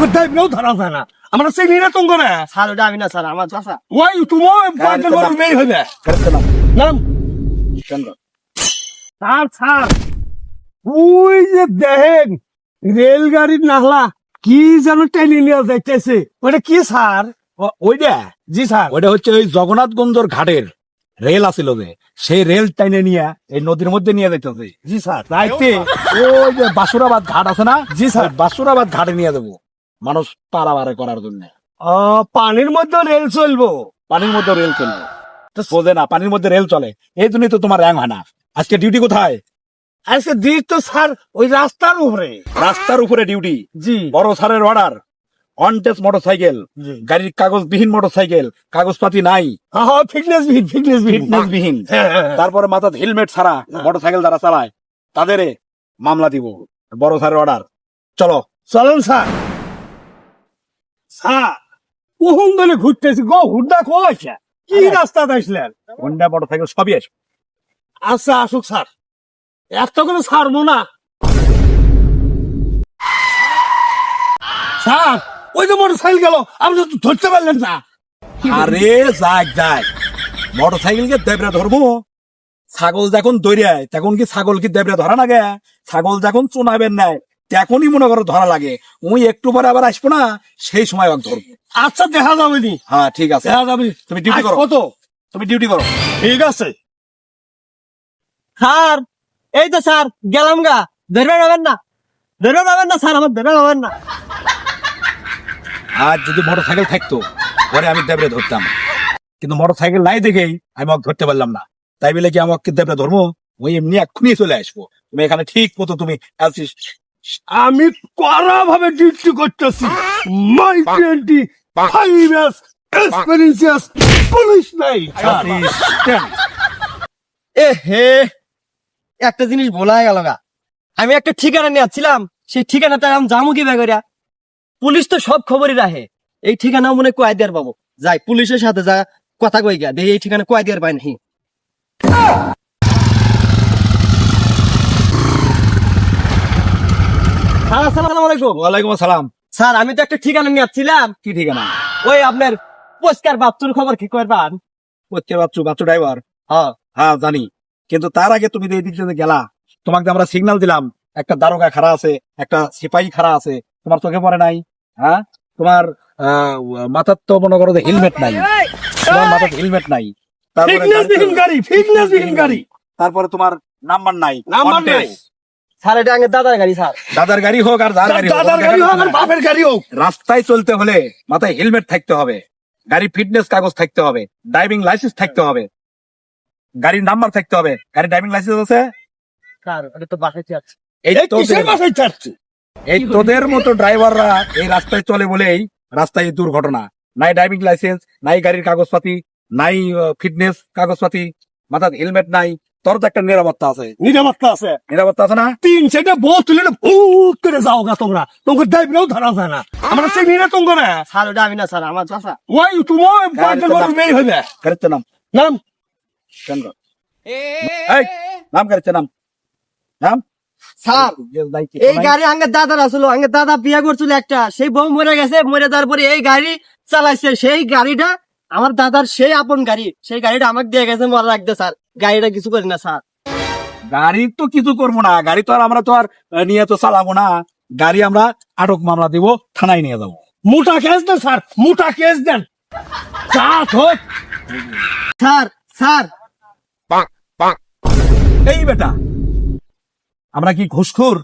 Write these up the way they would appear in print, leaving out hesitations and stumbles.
তোমাকে দাইবলেও ধরা যায় না। আমরা চিনি না তোমাকে না। স্যার ওটা আমি না স্যার, আমার চাচা। ওই তোমার বাড়িতে বড় মেয়ে হইবে। নাম স্যার স্যার, ওই যে দেখেন রেলগাড়ির নাহলা কি যেন টেনে নিয়ে যাইতেছে, ওটা কি স্যার? ওইটা জি স্যার। ওইটা হচ্ছে ওই জগন্নাথগঞ্জর ঘাটের রেল আছিল যে, সেই রেল টাইনে নিয়ে এই নদীর মধ্যে নিয়ে যাইতেছে। জি স্যার। রাইতে ওই যে বাসুরাবাদ ঘাট আছে না, জি স্যার। ওই বাসুরাবাদ ঘাটে নিয়ে যাবো মানুষ পারাবারে করার জন্য। পানির মধ্যে রেল চলবো? পানির মধ্যে রেল চলবে তো বোঝে না, পানির মধ্যে রেল চলে, এই জন্যই তো তোমার র্যাঙ্ক হয় না। আজকে ডিউটি কোথায়? আজকে দিক তো স্যার ওই রাস্তার উপরে। রাস্তার উপরে ডিউটি। জি। বড় স্যারের অর্ডার, অন টেস্ট মোটরসাইকেল, জি। গাড়ির কাগজবিহীন মোটরসাইকেল, কাগজপাতি নাই, হ্যাঁ ফিটনেস বিহীন, ফিটনেস বিহীন। ফিটনেসবিহীন, হ্যাঁ, হ্যাঁ, হ্যাঁ। তারপরে মাথাত হেলমেট ছাড়া মোটরসাইকেল যারা চালায় তাদের মামলা দিব। বড় স্যারের অর্ডার, চলো। চলেন স্যার। স্যার কখন ধরে ঘুরতেছি গো, হুড্ডা খোয়াছে কি রাস্তা আসলেন? হোন্ডা মোটরসাইকেল সবই আসবে। আচ্ছা আসুক স্যার, একটা করে ছাড়বো না। স্যার ওই যে মোটর সাইকেল গেল, আপনি তো ধরতে পারলেন না। আরে যাক যাক, মোটরসাইকেলকে দেবরা ধরবো? ছাগল যখন দৌড়ায় তখন কি ছাগল কি দেবরা ধরা লাগে? ছাগল যখন চুনাবেন নেয় তখনই মনে করো ধরা লাগে। ওই একটু পরে আবার আসবো না, সেই সময় ওকে ধরবো। আচ্ছা দেখা যাবে নি। হ্যাঁ ঠিক আছে, দেখা যাবে। তুমি ডিউটি করো। কত? তুমি ডিউটি করো। ঠিক আছে স্যার এই তো স্যার গেলাম গা, ধরে যাবেন না, ধরে যাবেন না স্যার, আমার ধরে যাবেন না। আর যদি মোটরসাইকেল থাকতো পরে আমি দেবরে ধরতাম, কিন্তু মোটরসাইকেল নাই দেখেই আমি ওকে ধরতে পারলাম না। তাই বলে কি আমাকে দেবরে ধরবো? ওই এমনি এক্ষুনি চলে আসবো। তুমি এখানে ঠিক মতো তুমি আসিস। আমি কড়া ভাবে ডিউটি করতেছি। মাই 25 ইয়ার্স এক্সপেরিয়েন্স পুলিশ নাই। এ হে, একটা জিনিস ভোলা গেল গা। আমি একটা ঠিকানা নিয়ে আসছিলাম, সেই ঠিকানাটা আমি যাবো কি বেগরিয়া? পুলিশ তো সব খবরই রাখে, এই ঠিকানা মনে কয় দেয়ার পাবো। যাই পুলিশের সাথে যা কথা কই গা, দেখি এই ঠিকানা কয় দেয়ার পাই নাহি। স্যার আসসালামু আলাইকুম। ওয়ালাইকুম আসসালাম। স্যার আমি তো একটা ঠিকানা নিয়ে আসছিলাম, কি ঠিকানা? ওই আপনার পরিষ্কার বাচ্চুর খবর কি করবেন? হচ্ছে বাচ্চু, বাচ্চু ড্রাইভার। হ্যাঁ হ্যাঁ জানি, কিন্তু তার আগে তুমি এই দিক থেকে গেলা, তোমাকে আমরা সিগন্যাল দিলাম, একটা দারোগা খাড়া আছে, একটা সিপাহী খাড়া আছে, তোমার চোখে পড়ে নাই? হ্যাঁ, তোমার মাথার তো মনে করো হেলমেট নাই, তোমার মাথার হেলমেট নাই, তারপরে ফিটনেস বিহীন গাড়ি, ফিটনেস বিহীন গাড়ি। তারপরে তোমার নাম্বার নাই, নাম্বার on নাই। test। স্যার এটা আগে দাদার গাড়ি স্যার। দাদার গাড়ি হোক আর যার গাড়ি হোক, দাদার গাড়ি হোক আর বাপের গাড়ি হোক, রাস্তায় চলতে হলে মাথায় হেলমেট থাকতে হবে, গাড়ি ফিটনেস কাগজ থাকতে হবে, ড্রাইভিং লাইসেন্স থাকতে হবে, গাড়ির নাম্বার থাকতে হবে। গাড়ির ড্রাইভিং লাইসেন্স আছে? স্যার ওটা তো বাসায় যাচ্ছে। এই এই কিসের বাসায় ছাড়ছে? এই তোদের মতো ড্রাইভাররা এই রাস্তায় চলে বলেই রাস্তায় এই দুর্ঘটনা। নাই ড্রাইভিং লাইসেন্স, নাই গাড়ির কাগজপাতি, নাই ফিটনেস কাগজপাতি, মাথায় হেলমেট নাই। তোর তো একটা নিরাপত্তা আছে, নিরাপত্তা আছে। নিরাপত্তা আছে না? 3 বোল তুলে ভূত করে যাও গা তোমরা, তোমাকে দাইবলেও ধরা যায় না। আমরা চিনি না তোমাকে না। স্যার ওটা আমি না স্যার, আমার চাচা। ওই তোমার বাড়িতে বড় মেয়ে হইবে। গাড়িতে নাম, নাম কেন এই নাম, গাড়িতে নাম, নাম। স্যার এই গাড়ি আঙ্গের দাদার আসলো, আঙ্গের দাদা বিয়ে করছিল একটা, সেই বউ মরে গেছে, মরে যাওয়ার পরে এই গাড়ি চালাইছে। সেই গাড়িটা আমার দাদার সেই আপন গাড়ি, সেই গাড়িটা আমাকে দিয়ে গেছে মরা রাখতে। স্যার গাড়িটা কিছু করি না স্যার। গাড়ি তো কিছু করবো না, গাড়ি তো আর আমরা তো আর নিয়ে তো চালাবো না। গাড়ি আমরা আটক মামলা দিব, থানায় নিয়ে যাবো। মোটা কেস দেন স্যার, মোটা কেস দেন। চাপ হোক। স্যার স্যার এই বেটা, আমরা কি ঘুষখোর?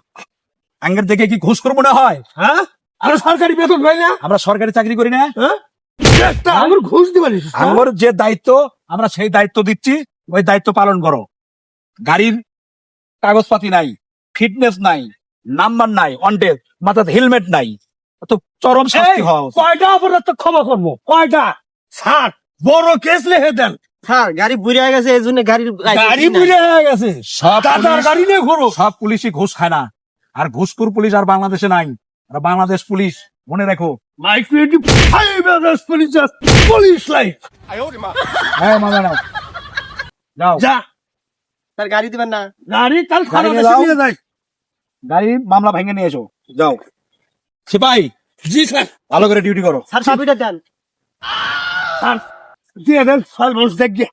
আঙ্গের থেকে কি ঘুষখোর মনে হয়? হ্যাঁ আরে সরকারি বেতন পাই না? আমরা সরকারি চাকরি করি না? হ্যাঁ একটা আমার ঘুষ দিবেন। আমার যে দায়িত্ব আমরা সেই দায়িত্ব দিচ্ছি, ওই দায়িত্ব পালন করো। গাড়ির কাগজপাতি নাই, ফিটনেস নাই, নাম্বার নাই, অন টেস্ট, মাথাতে হেলমেট নাই, তো চরম শাস্তি হওয়া উচিত। কয়টা অপরাধ তো ক্ষমা করবো? কয়টা? স্যার বড় কেস লিখে দেন। স্যার গাড়ি বুড়ে গেছে, এই জন্য গাড়ির গাড়ি বুঝে হয়ে গেছে, সব দাদার পুলিশ- গাড়ি নিয়ে ঘুরো। সব পুলিশই ঘুষ খায় না, আর ঘুষখোর পুলিশ আর বাংলাদেশে নাই। আর বাংলাদেশ পুলিশ মনে রেখো। মাই 25 years পুলিশ লাইফ। হ্যাঁ মামা নাও, যাও যা স্যার গাড়ি দিবেন না? গাড়ি কাল গাড়ি থানা নিয়ে যাও। নিয়ে যাই। গাড়ির মামলা ভেঙে নিয়ে এসো, যাও। সিপাই জি স্যার ভালো করে ডিউটি করো। স্যার চাবিটা দেন। স্যার দিয়ে দেন সব মানুষ দেখবে